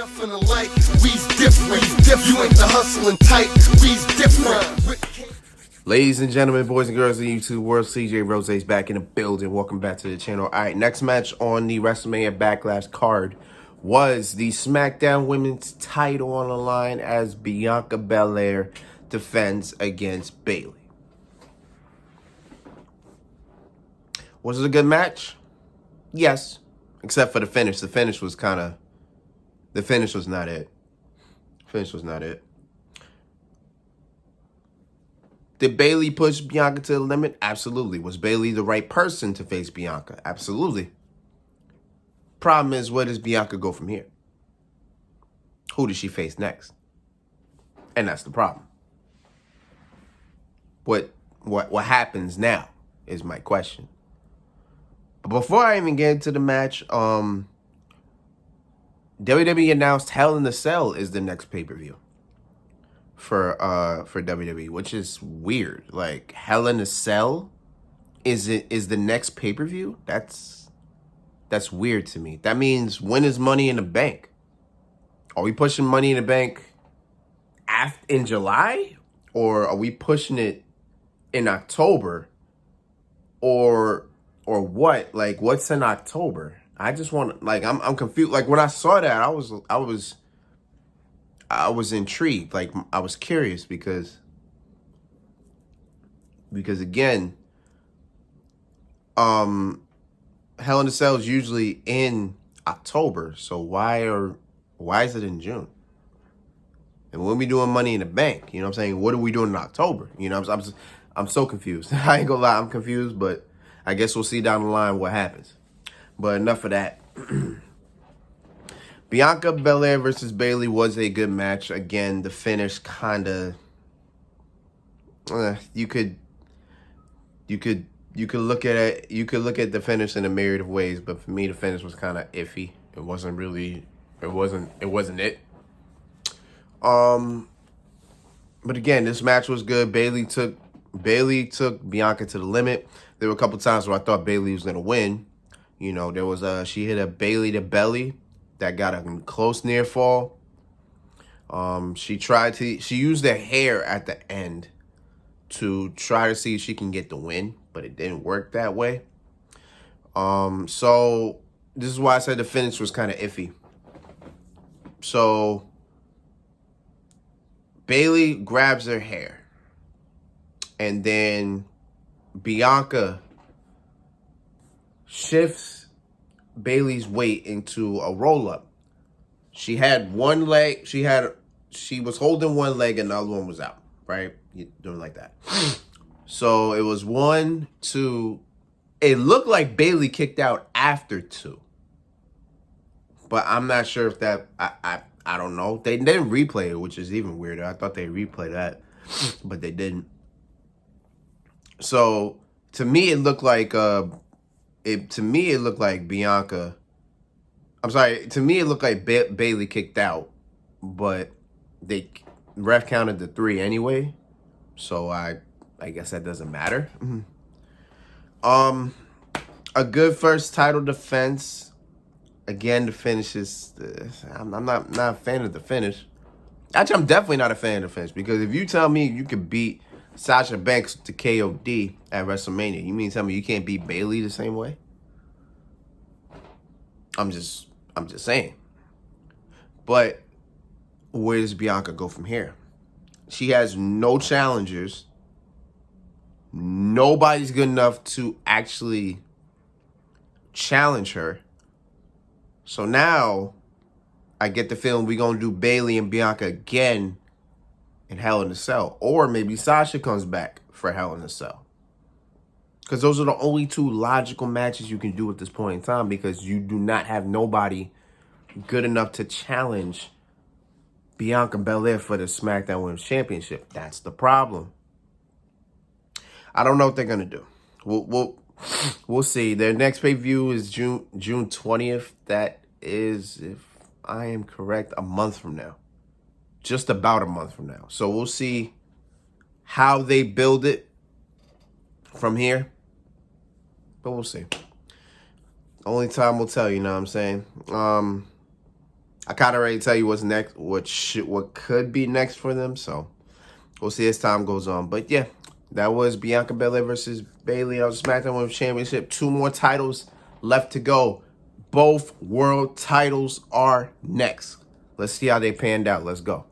feeling like we's different. You ain't the hustling type, we's different. Ladies and gentlemen, boys and girls of the YouTube world, CJ Rose's back in the building. Welcome back to the channel. All right, next match on the WrestleMania Backlash card was the SmackDown Women's title on the line as Bianca Belair defends against Bayley. Was it a good match? Yes, except for the finish. The finish was not it. The finish was not it. Did Bayley push Bianca to the limit? Absolutely. Was Bayley the right person to face Bianca? Absolutely. Problem is, where does Bianca go from here? Who does she face next? And that's the problem. What happens now is my question. But before I even get into the match, WWE announced Hell in a Cell is the next pay-per-view for WWE, which is weird. Like, Hell in a Cell is the next pay-per-view? That's weird to me. That means, when is Money in the Bank? Are we pushing Money in the Bank in July? Or are we pushing it in October? Or what? Like, what's in October? I just want, like, I'm confused. Like, when I saw that, I was intrigued. Like, I was curious because again, Hell in a Cell is usually in October. So why is it in June? And when we doing Money in the Bank, you know what I'm saying? What are we doing in October? You know, I'm so confused. I ain't gonna lie, I'm confused, but I guess we'll see down the line what happens. But enough of that. Bianca Belair versus Bayley was a good match. Again, the finish kind of you could look at it. You could look at the finish in a myriad of ways, but for me, the finish was kind of iffy. It wasn't really. It wasn't it. But again, this match was good. Bayley took Bianca to the limit. There were a couple times where I thought Bayley was gonna win. You know, there was she hit a Bayley to belly that got a close near fall. She used her hair at the end to try to see if she can get the win, but it didn't work that way. So this is why I said the finish was kind of iffy. So Bayley grabs her hair, and then Bianca shifts Bayley's weight into a roll-up. She had one leg, she was holding one leg and the other one was out, right? Doing like that. So it was 1, 2. It looked like Bayley kicked out after 2. But I'm not sure if that, I don't know. They didn't replay it, which is even weirder. I thought they replayed that, but they didn't. So to me, it looked like Bianca. I'm sorry. To me, it looked like Bayley kicked out, but ref counted the 3 anyway. So I guess that doesn't matter. A good first title defense. Again, the finish is. I'm not a fan of the finish. Actually, I'm definitely not a fan of the finish, because if you tell me you could beat Sasha Banks to KOD at WrestleMania, you mean tell me you can't beat Bayley the same way? I'm just saying. But where does Bianca go from here? She has no challengers. Nobody's good enough to actually challenge her. So now I get the feeling we're going to do Bayley and Bianca again in Hell in a Cell. Or maybe Sasha comes back for Hell in a Cell. Because those are the only 2 logical matches you can do at this point in time, because you do not have nobody good enough to challenge Bianca Belair for the SmackDown Women's Championship. That's the problem. I don't know what they're going to do. We'll see. Their next pay-per-view is June 20th. That is, if I am correct, a month from now. Just about a month from now. So we'll see how they build it from here. But we'll see. Only time will tell, you know what I'm saying? I can't already tell you what's next, what could be next for them. So we'll see as time goes on. But yeah, that was Bianca Belair versus Bayley on SmackDown Women's Championship. 2 more titles left to go. Both world titles are next. Let's see how they panned out. Let's go.